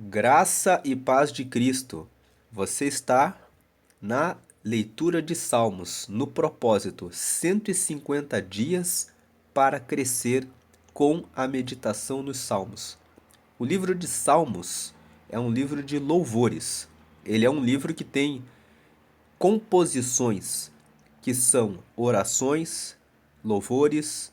Graça e paz de Cristo. Você está na leitura de Salmos, no propósito 150 dias para crescer com a meditação nos Salmos. O livro de Salmos é um livro de louvores. Ele é um livro que tem composições que são orações, louvores,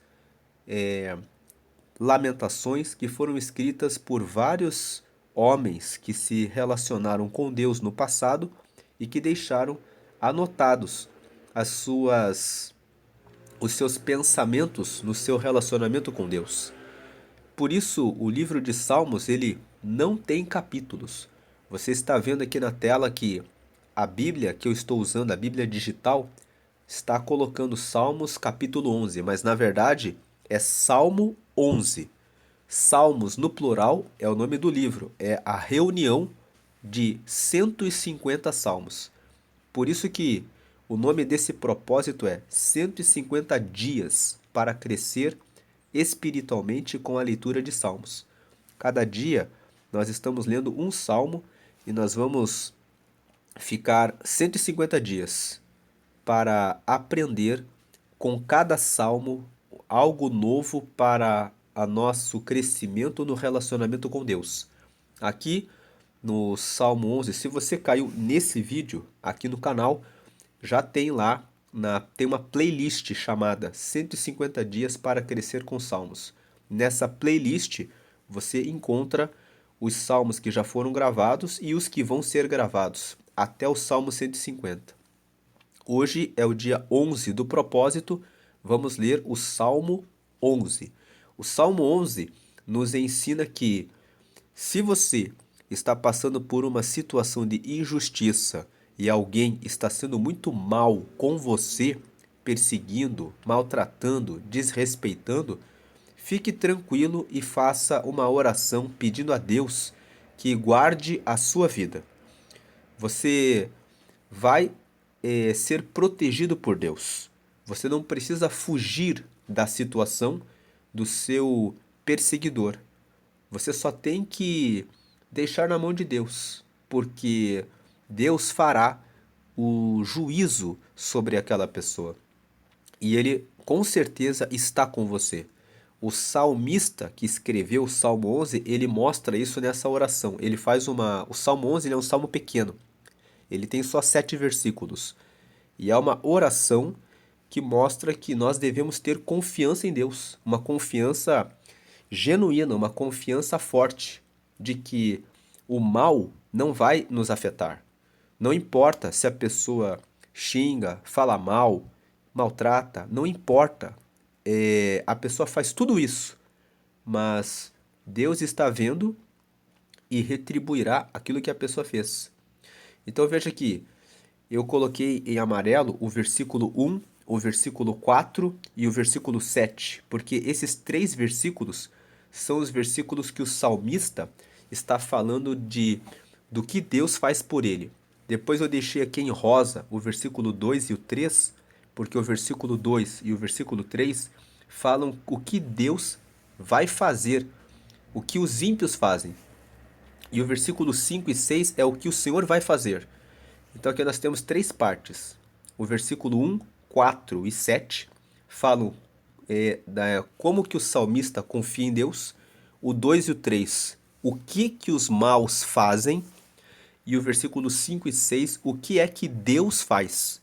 lamentações que foram escritas por vários homens que se relacionaram com Deus no passado e que deixaram anotados as suas os seus pensamentos no seu relacionamento com Deus. Por isso, o livro de Salmos, ele não tem capítulos. Você está vendo aqui na tela que a Bíblia que eu estou usando, a Bíblia digital, está colocando Salmos capítulo 11, mas na verdade é Salmo 11. Salmos no plural é o nome do livro, é a reunião de 150 salmos. Por isso que o nome desse propósito é 150 dias para crescer espiritualmente com a leitura de salmos. Cada dia nós estamos lendo um salmo e nós vamos ficar 150 dias para aprender com cada salmo algo novo para o nosso crescimento no relacionamento com Deus. Aqui no Salmo 11, se você caiu nesse vídeo aqui no canal, já tem lá, tem uma playlist chamada 150 dias para crescer com salmos. Nessa playlist você encontra os salmos que já foram gravados e os que vão ser gravados até o Salmo 150. Hoje é o dia 11 do propósito, vamos ler o Salmo 11. O Salmo 11 nos ensina que se você está passando por uma situação de injustiça e alguém está sendo muito mal com você, perseguindo, maltratando, desrespeitando, fique tranquilo e faça uma oração pedindo a Deus que guarde a sua vida. Você vai ser protegido por Deus. Você não precisa fugir da situação do seu perseguidor. Você só tem que deixar na mão de Deus, porque Deus fará o juízo sobre aquela pessoa. E ele com certeza está com você. O salmista que escreveu o Salmo 11, ele mostra isso nessa oração. Ele faz o Salmo 11 ele é um salmo pequeno. Ele tem só 7 versículos. E é uma oração que mostra que nós devemos ter confiança em Deus. Uma confiança genuína, uma confiança forte de que o mal não vai nos afetar. Não importa se a pessoa xinga, fala mal, maltrata, não importa. A pessoa faz tudo isso, mas Deus está vendo e retribuirá aquilo que a pessoa fez. Então veja aqui, eu coloquei em amarelo o versículo 1, o versículo 4 e o versículo 7, porque esses 3 versículos são os versículos que o salmista está falando do que Deus faz por ele. Depois eu deixei aqui em rosa o versículo 2 e o 3, porque o versículo 2 e o versículo 3 falam o que Deus vai fazer, o que os ímpios fazem. E o versículo 5 e 6 é o que o Senhor vai fazer. Então aqui nós temos 3 partes. O versículo 1, 4 e 7 falam como que o salmista confia em Deus. O 2 e o 3, o que os maus fazem. E o versículo 5 e 6, o que é que Deus faz.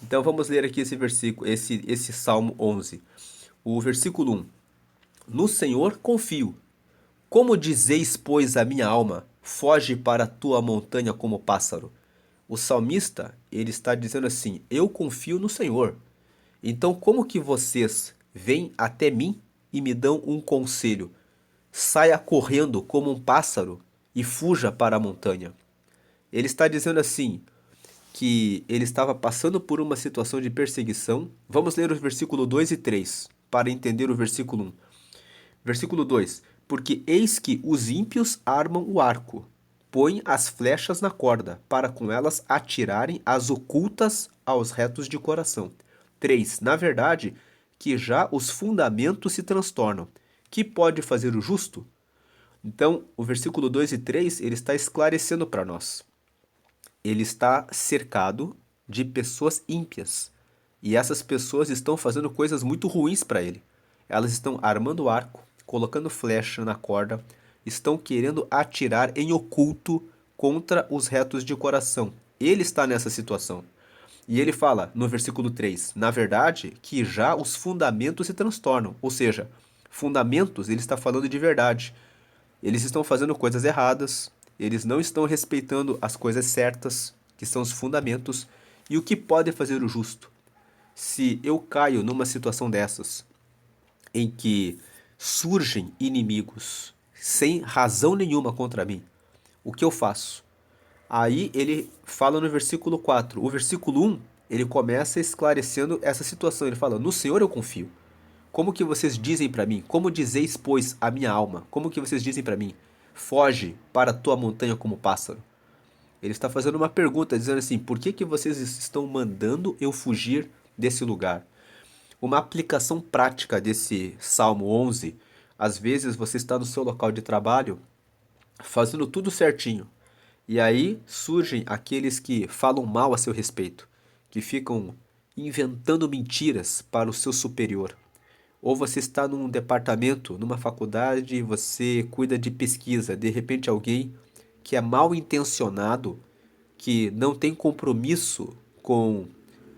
Então vamos ler aqui esse versículo, esse Salmo 11. O versículo 1. No Senhor confio. Como dizeis, pois, a minha alma, foge para a tua montanha como pássaro. O salmista, ele está dizendo assim, eu confio no Senhor. Então como que vocês vêm até mim e me dão um conselho? Saia correndo como um pássaro e fuja para a montanha. Ele está dizendo assim, que ele estava passando por uma situação de perseguição. Vamos ler o versículo 2 e 3 para entender o versículo 1. Versículo 2: Porque eis que os ímpios armam o arco, põem as flechas na corda, para com elas atirarem as ocultas aos retos de coração. 3: Na verdade, que já os fundamentos se transtornam. Que pode fazer o justo? Então, o versículo 2 e 3, ele está esclarecendo para nós. Ele está cercado de pessoas ímpias. E essas pessoas estão fazendo coisas muito ruins para ele. Elas estão armando arco, colocando flecha na corda, estão querendo atirar em oculto contra os retos de coração. Ele está nessa situação. E ele fala no versículo 3, na verdade, que já os fundamentos se transtornam. Ou seja, fundamentos, ele está falando de verdade. Eles estão fazendo coisas erradas, eles não estão respeitando as coisas certas, que são os fundamentos, e o que pode fazer o justo. Se eu caio numa situação dessas, em que surgem inimigos sem razão nenhuma contra mim, o que eu faço? Aí ele fala no versículo 4. O versículo 1, ele começa esclarecendo essa situação. Ele fala: no Senhor eu confio. Como que vocês dizem para mim? Como dizeis, pois, a minha alma? Como que vocês dizem para mim? Foge para a tua montanha como pássaro. Ele está fazendo uma pergunta, dizendo assim: por que que vocês estão mandando eu fugir desse lugar? Uma aplicação prática desse Salmo 11, às vezes você está no seu local de trabalho, fazendo tudo certinho. E aí surgem aqueles que falam mal a seu respeito, que ficam inventando mentiras para o seu superior. Ou você está num departamento, numa faculdade, você cuida de pesquisa, de repente alguém que é mal intencionado, que não tem compromisso com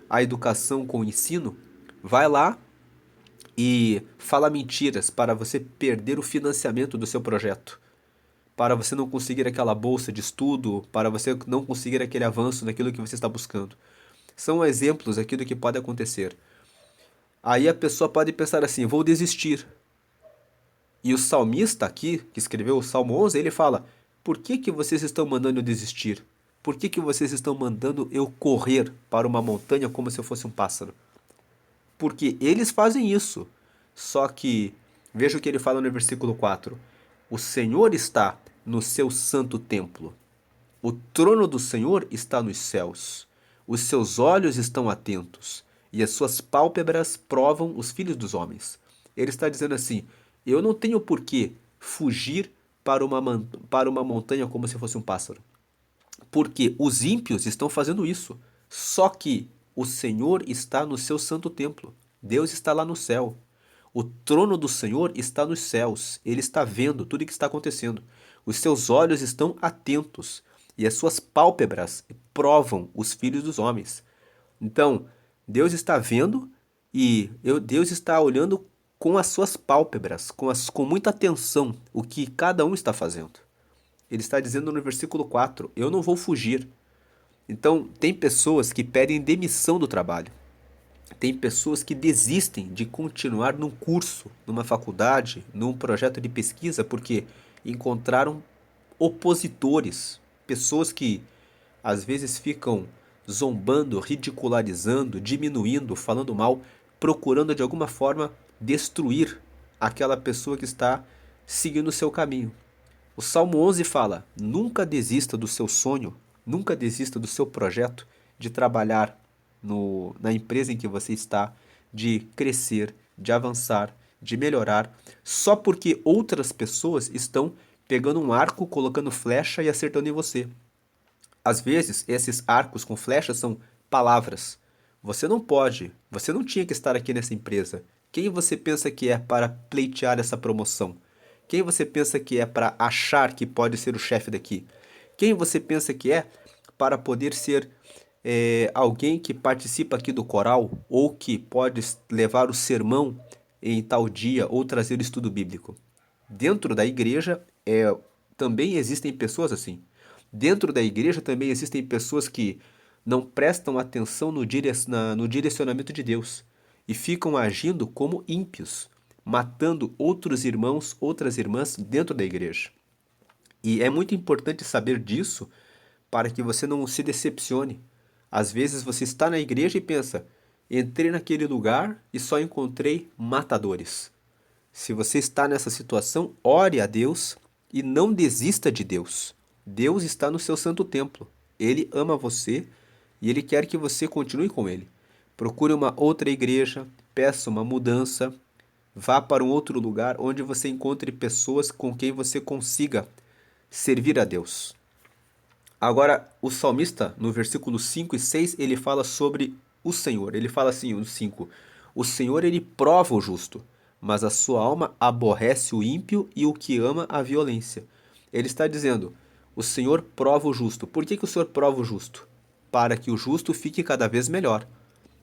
a educação, com o ensino, vai lá e fala mentiras para você perder o financiamento do seu projeto, para você não conseguir aquela bolsa de estudo, para você não conseguir aquele avanço naquilo que você está buscando. São exemplos aqui do que pode acontecer. Aí a pessoa pode pensar assim: vou desistir. E o salmista aqui, que escreveu o Salmo 11, ele fala: por que que vocês estão mandando eu desistir? Por que que vocês estão mandando eu correr para uma montanha como se eu fosse um pássaro? Porque eles fazem isso. Só que, veja o que ele fala no versículo 4. O Senhor está no seu santo templo. O trono do Senhor está nos céus. Os seus olhos estão atentos, e as suas pálpebras provam os filhos dos homens. Ele está dizendo assim: eu não tenho por que fugir para uma montanha como se fosse um pássaro. Porque os ímpios estão fazendo isso. Só que o Senhor está no seu santo templo. Deus está lá no céu. O trono do Senhor está nos céus. Ele está vendo tudo o que está acontecendo. Os seus olhos estão atentos e as suas pálpebras provam os filhos dos homens. Então, Deus está vendo e Deus está olhando com as suas pálpebras, com muita atenção, o que cada um está fazendo. Ele está dizendo no versículo 4: eu não vou fugir. Então, tem pessoas que pedem demissão do trabalho. Tem pessoas que desistem de continuar num curso, numa faculdade, num projeto de pesquisa, porque encontraram opositores, pessoas que às vezes ficam zombando, ridicularizando, diminuindo, falando mal, procurando de alguma forma destruir aquela pessoa que está seguindo o seu caminho. O Salmo 11 fala: nunca desista do seu sonho, nunca desista do seu projeto de trabalhar na empresa em que você está, de crescer, de avançar, de melhorar, só porque outras pessoas estão pegando um arco, colocando flecha e acertando em você. Às vezes, esses arcos com flechas são palavras. Você não tinha que estar aqui nessa empresa. Quem você pensa que é para pleitear essa promoção? Quem você pensa que é para achar que pode ser o chefe daqui? Quem você pensa que é para poder ser alguém que participa aqui do coral ou que pode levar o sermão em tal dia ou trazer o estudo bíblico? Dentro da igreja também existem pessoas assim. Dentro da igreja também existem pessoas que não prestam atenção no direcionamento de Deus e ficam agindo como ímpios, matando outros irmãos, outras irmãs dentro da igreja. E é muito importante saber disso para que você não se decepcione. Às vezes você está na igreja e pensa: entrei naquele lugar e só encontrei matadores. Se você está nessa situação, ore a Deus e não desista de Deus. Deus está no seu santo templo. Ele ama você e ele quer que você continue com ele. Procure uma outra igreja, peça uma mudança, vá para um outro lugar onde você encontre pessoas com quem você consiga servir a Deus. Agora, o salmista, no versículo 5 e 6, ele fala sobre o Senhor. Ele fala assim, no 5: o Senhor, ele prova o justo, mas a sua alma aborrece o ímpio e o que ama a violência. Ele está dizendo, o Senhor prova o justo. Por que o Senhor prova o justo? Para que o justo fique cada vez melhor.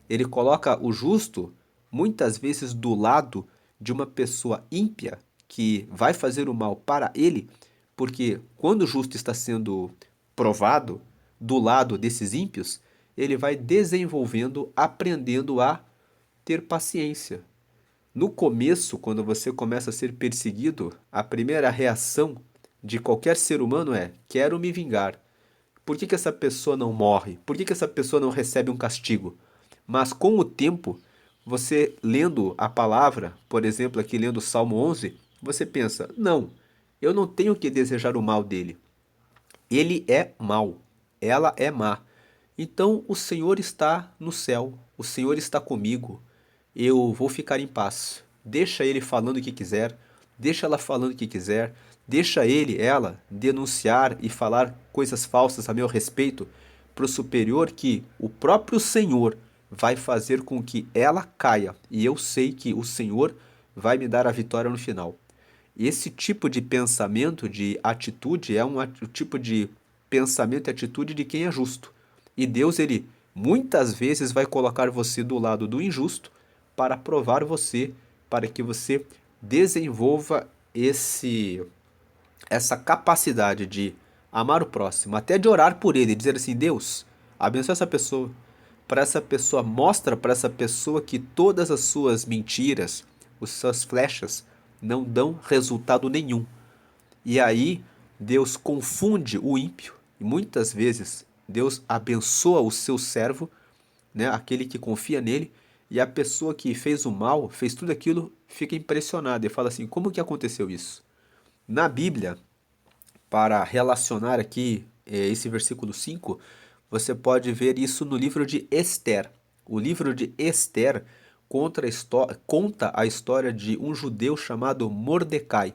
Ele coloca o justo, muitas vezes, do lado de uma pessoa ímpia que vai fazer o mal para ele, porque quando o justo está sendo provado do lado desses ímpios, ele vai desenvolvendo, aprendendo a ter paciência. No começo, quando você começa a ser perseguido, a primeira reação de qualquer ser humano é: quero me vingar. Por que essa pessoa não morre? Por que essa pessoa não recebe um castigo? Mas com o tempo, você lendo a palavra, por exemplo, aqui lendo o Salmo 11, você pensa: não, eu não tenho que desejar o mal dele. Ele é mau, ela é má. Então o Senhor está no céu, o Senhor está comigo, eu vou ficar em paz. Deixa ele falando o que quiser, deixa ela falando o que quiser, deixa ele, ela, denunciar e falar coisas falsas a meu respeito para o superior, que o próprio Senhor vai fazer com que ela caia, e eu sei que o Senhor vai me dar a vitória no final. Esse tipo de pensamento, de atitude, é o tipo de pensamento e atitude de quem é justo. E Deus, ele muitas vezes vai colocar você do lado do injusto para provar você, para que você desenvolva essa capacidade de amar o próximo, até de orar por ele, dizer assim: Deus, abençoa essa pessoa. Para essa pessoa, mostra para essa pessoa que todas as suas mentiras, as suas flechas, não dão resultado nenhum. E aí Deus confunde o ímpio, e muitas vezes Deus abençoa o seu servo, né, aquele que confia nele, e a pessoa que fez o mal, fez tudo aquilo, fica impressionada e fala assim: como que aconteceu isso? Na Bíblia, para relacionar aqui esse versículo 5, você pode ver isso no livro de Esther. O livro de Esther conta a história de um judeu chamado Mordecai.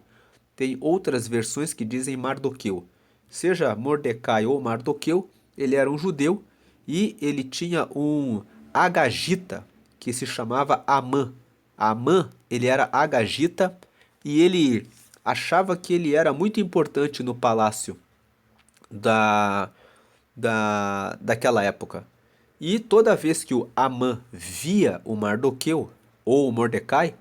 Tem outras versões que dizem Mardoqueu. Seja Mordecai ou Mardoqueu, ele era um judeu e ele tinha um agagita que se chamava Amã. Amã, ele era agagita e ele achava que ele era muito importante no palácio da, daquela época. E toda vez que o Amã via o Mardoqueu ou o Mordecai,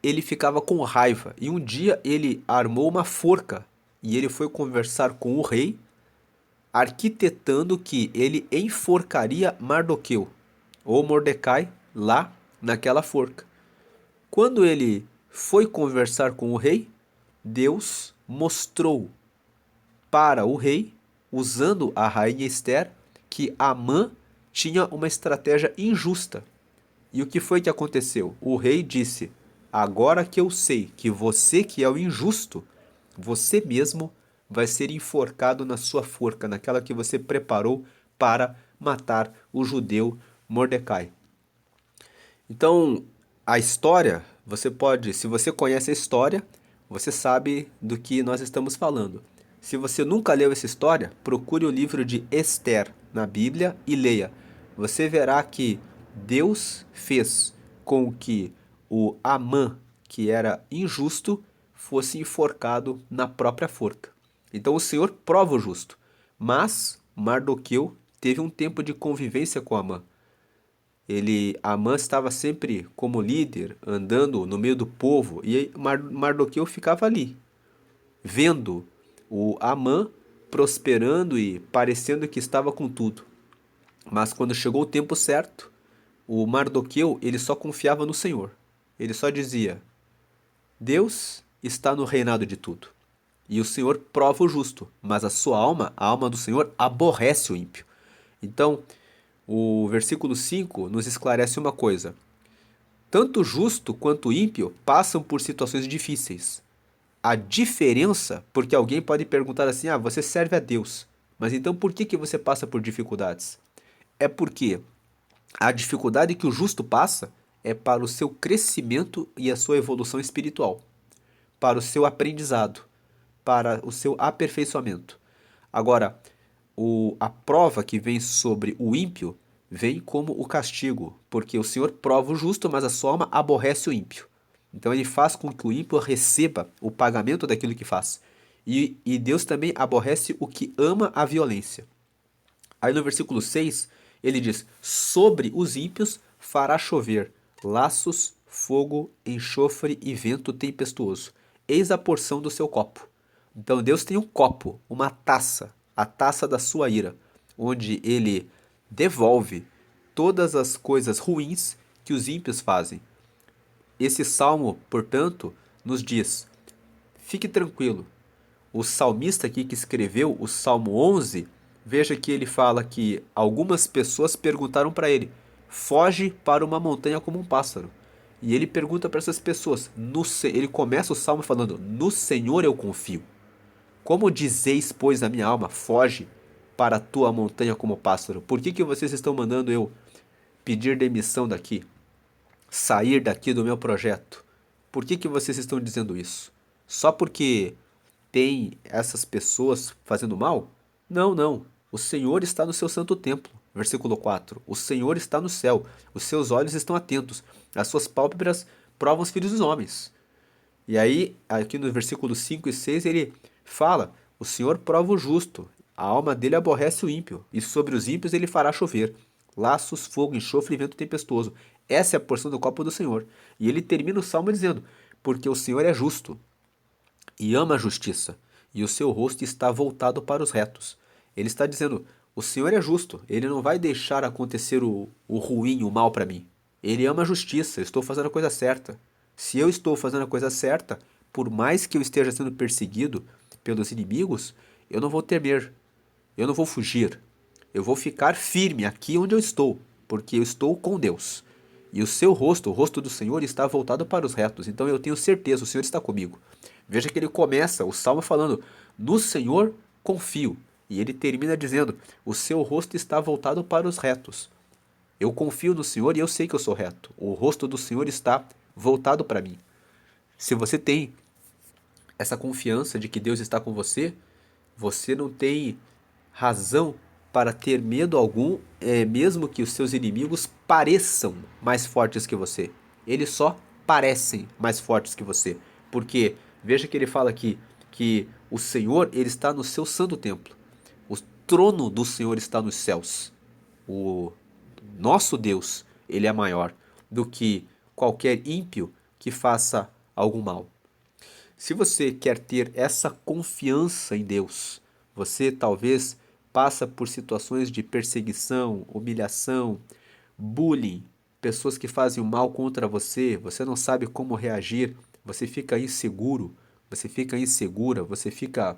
ele ficava com raiva. E um dia ele armou uma forca e ele foi conversar com o rei, arquitetando que ele enforcaria Mardoqueu ou Mordecai lá naquela forca. Quando ele foi conversar com o rei, Deus mostrou para o rei, usando a rainha Esther, que Amã tinha uma estratégia injusta. E o que foi que aconteceu? O rei disse: agora que eu sei que você que é o injusto, você mesmo vai ser enforcado na sua forca, naquela que você preparou para matar o judeu Mordecai. Então, a história, você pode, se você conhece a história, você sabe do que nós estamos falando. Se você nunca leu essa história, procure o livro de Esther na Bíblia e leia. Você verá que Deus fez com que o Amã, que era injusto, fosse enforcado na própria forca. Então o Senhor prova o justo, mas Mardoqueu teve um tempo de convivência com Amã. Amã estava sempre como líder, andando no meio do povo, e Mardoqueu ficava ali, vendo o Amã prosperando e parecendo que estava com tudo. Mas quando chegou o tempo certo, o Mardoqueu, ele só confiava no Senhor. Ele só dizia: Deus está no reinado de tudo. E o Senhor prova o justo, mas a sua alma, a alma do Senhor, aborrece o ímpio. Então, o versículo 5 nos esclarece uma coisa: tanto o justo quanto o ímpio passam por situações difíceis. A diferença, porque alguém pode perguntar assim: ah, você serve a Deus, mas então por que você passa por dificuldades? É porque a dificuldade que o justo passa é para o seu crescimento e a sua evolução espiritual, para o seu aprendizado, para o seu aperfeiçoamento. Agora, a prova que vem sobre o ímpio vem como o castigo, porque o Senhor prova o justo, mas a sua alma aborrece o ímpio. Então ele faz com que o ímpio receba o pagamento daquilo que faz. E Deus também aborrece o que ama a violência. Aí no versículo 6, ele diz: sobre os ímpios fará chover laços, fogo, enxofre e vento tempestuoso. Eis a porção do seu copo. Então Deus tem um copo, uma taça, a taça da sua ira, onde ele devolve todas as coisas ruins que os ímpios fazem. Esse salmo, portanto, nos diz: fique tranquilo. O salmista aqui que escreveu o Salmo 11, veja que ele fala que algumas pessoas perguntaram para ele: foge para uma montanha como um pássaro. E ele pergunta para essas pessoas, ele começa o salmo falando: no Senhor eu confio. Como dizeis, pois, a minha alma, foge para a tua montanha como pássaro? Por que vocês estão mandando eu pedir demissão daqui? Sair daqui do meu projeto? Por que vocês estão dizendo isso? Só porque tem essas pessoas fazendo mal? Não, não. O Senhor está no seu santo templo. Versículo 4. O Senhor está no céu. Os seus olhos estão atentos. As suas pálpebras provam os filhos dos homens. E aí, aqui no versículo 5 e 6, ele fala: o Senhor prova o justo, a alma dele aborrece o ímpio, e sobre os ímpios ele fará chover laços, fogo, enxofre e vento tempestuoso. Essa é a porção do copo do Senhor. E ele termina o salmo dizendo: porque o Senhor é justo e ama a justiça, e o seu rosto está voltado para os retos. Ele está dizendo: o Senhor é justo, ele não vai deixar acontecer o ruim, o mal para mim. Ele ama a justiça, eu estou fazendo a coisa certa. Se eu estou fazendo a coisa certa, por mais que eu esteja sendo perseguido pelos inimigos, eu não vou temer, eu não vou fugir. Eu vou ficar firme aqui onde eu estou, porque eu estou com Deus. E o seu rosto, o rosto do Senhor, está voltado para os retos. Então eu tenho certeza, o Senhor está comigo. Veja que ele começa o salmo falando: no Senhor confio. E ele termina dizendo: o seu rosto está voltado para os retos. Eu confio no Senhor e eu sei que eu sou reto. O rosto do Senhor está voltado para mim. Se você tem essa confiança de que Deus está com você, você não tem razão para ter medo algum, mesmo que os seus inimigos pareçam mais fortes que você. Eles só parecem mais fortes que você. Porque veja que ele fala aqui que o Senhor, ele está no seu santo templo. O trono do Senhor está nos céus. O nosso Deus, ele é maior do que qualquer ímpio que faça algum mal. Se você quer ter essa confiança em Deus, você talvez passa por situações de perseguição, humilhação, bullying, pessoas que fazem o mal contra você, você não sabe como reagir, você fica inseguro, você fica insegura, você fica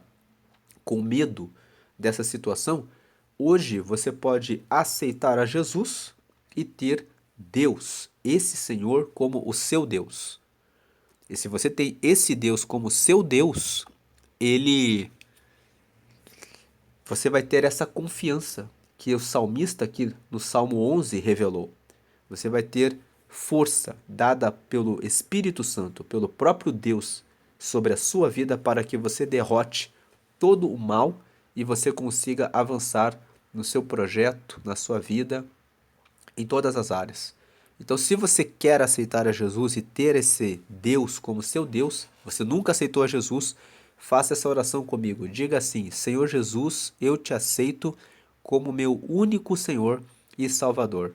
com medo dessa situação. Hoje você pode aceitar a Jesus e ter Deus, esse Senhor, como o seu Deus. E se você tem esse Deus como seu Deus, ele você vai ter essa confiança que o salmista aqui no Salmo 11 revelou. Você vai ter força dada pelo Espírito Santo, pelo próprio Deus, sobre a sua vida para que você derrote todo o mal e você consiga avançar no seu projeto, na sua vida, em todas as áreas. Então, se você quer aceitar a Jesus e ter esse Deus como seu Deus, você nunca aceitou a Jesus, faça essa oração comigo. Diga assim: Senhor Jesus, eu te aceito como meu único Senhor e Salvador.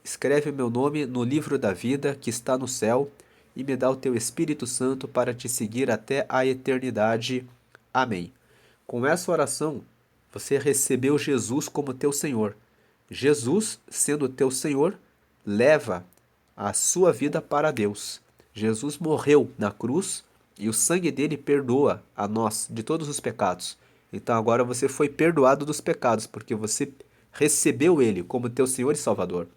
Escreve meu nome no livro da vida que está no céu e me dá o teu Espírito Santo para te seguir até a eternidade. Amém. Com essa oração, você recebeu Jesus como teu Senhor. Jesus, sendo teu Senhor, leva a sua vida para Deus. Jesus morreu na cruz e o sangue dele perdoa a nós de todos os pecados. Então agora você foi perdoado dos pecados, porque você recebeu ele como teu Senhor e Salvador.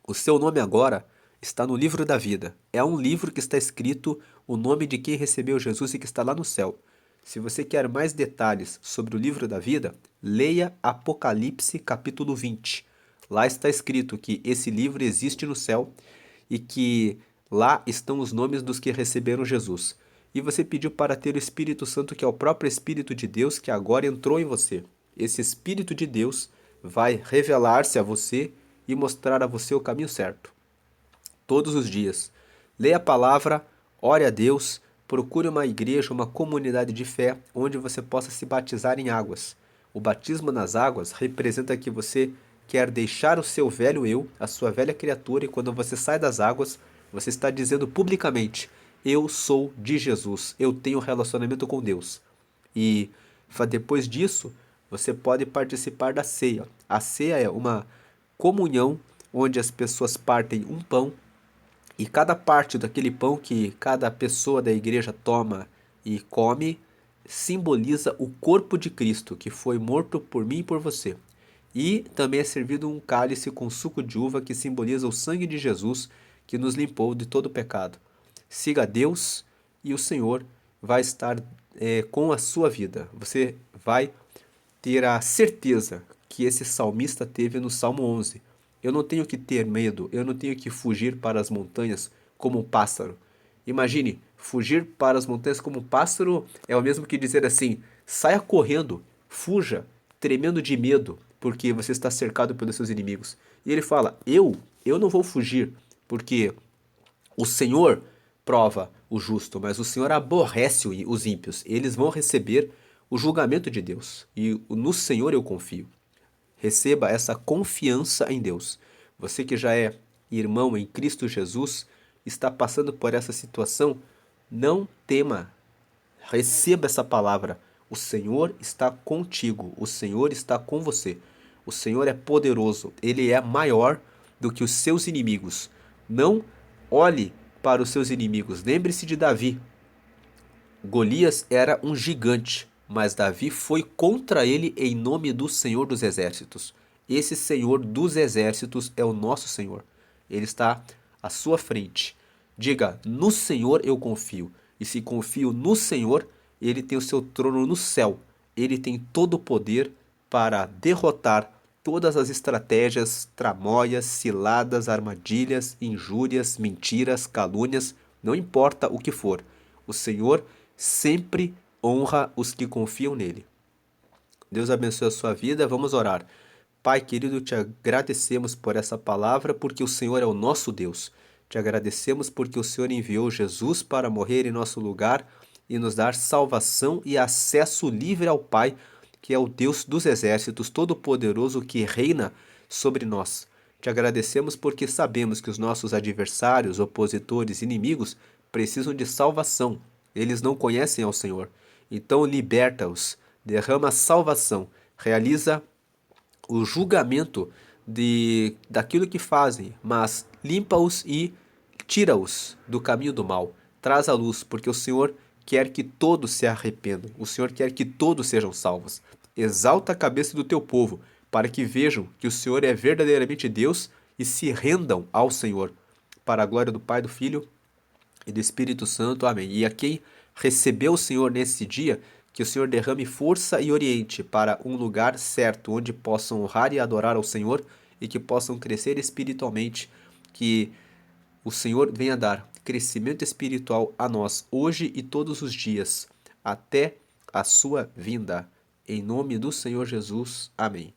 O seu nome agora está no livro da vida. É um livro que está escrito o nome de quem recebeu Jesus e que está lá no céu. Se você quer mais detalhes sobre o livro da vida, leia Apocalipse capítulo 20. Lá está escrito que esse livro existe no céu e que lá estão os nomes dos que receberam Jesus. E você pediu para ter o Espírito Santo, que é o próprio Espírito de Deus, que agora entrou em você. Esse Espírito de Deus vai revelar-se a você e mostrar a você o caminho certo. Todos os dias. Leia a palavra, ore a Deus, procure uma igreja, uma comunidade de fé onde você possa se batizar em águas. O batismo nas águas representa que você quer deixar o seu velho eu, a sua velha criatura, e quando você sai das águas, você está dizendo publicamente: eu sou de Jesus, eu tenho um relacionamento com Deus. E depois disso, você pode participar da ceia. A ceia é uma comunhão onde as pessoas partem um pão e cada parte daquele pão que cada pessoa da igreja toma e come simboliza o corpo de Cristo, que foi morto por mim e por você. E também é servido um cálice com suco de uva que simboliza o sangue de Jesus, que nos limpou de todo pecado. Siga a Deus e o Senhor vai estar com a sua vida. Você vai ter a certeza que esse salmista teve no Salmo 11. Eu não tenho que ter medo, eu não tenho que fugir para as montanhas como um pássaro. Imagine, fugir para as montanhas como um pássaro é o mesmo que dizer assim: saia correndo, fuja, tremendo de medo, porque você está cercado pelos seus inimigos. E ele fala: eu não vou fugir, porque o Senhor prova o justo, mas o Senhor aborrece os ímpios. Eles vão receber o julgamento de Deus. E no Senhor eu confio. Receba essa confiança em Deus. Você que já é irmão em Cristo Jesus, está passando por essa situação, não tema. Receba essa palavra. O Senhor está contigo. O Senhor está com você. O Senhor é poderoso. Ele é maior do que os seus inimigos. Não olhe para os seus inimigos. Lembre-se de Davi. Golias era um gigante, mas Davi foi contra ele em nome do Senhor dos Exércitos. Esse Senhor dos Exércitos é o nosso Senhor. Ele está à sua frente. Diga: no Senhor eu confio. E se confio no Senhor, ele tem o seu trono no céu. Ele tem todo o poder para derrotar todas as estratégias, tramóias, ciladas, armadilhas, injúrias, mentiras, calúnias, não importa o que for. O Senhor sempre honra os que confiam nele. Deus abençoe a sua vida. Vamos orar. Pai querido, te agradecemos por essa palavra, porque o Senhor é o nosso Deus. Te agradecemos porque o Senhor enviou Jesus para morrer em nosso lugar e nos dar salvação e acesso livre ao Pai, que é o Deus dos exércitos, todo-poderoso que reina sobre nós. Te agradecemos porque sabemos que os nossos adversários, opositores, inimigos precisam de salvação. Eles não conhecem ao Senhor. Então liberta-os, derrama salvação, realiza o julgamento daquilo que fazem, mas limpa-os e tira-os do caminho do mal. Traz a luz, porque o Senhor quer que todos se arrependam. O Senhor quer que todos sejam salvos. Exalta a cabeça do teu povo, para que vejam que o Senhor é verdadeiramente Deus e se rendam ao Senhor. Para a glória do Pai, do Filho e do Espírito Santo. Amém. E a quem recebeu o Senhor nesse dia, que o Senhor derrame força e oriente para um lugar certo, onde possam honrar e adorar ao Senhor e que possam crescer espiritualmente, que o Senhor venha dar crescimento espiritual a nós, hoje e todos os dias, até a sua vinda. Em nome do Senhor Jesus. Amém.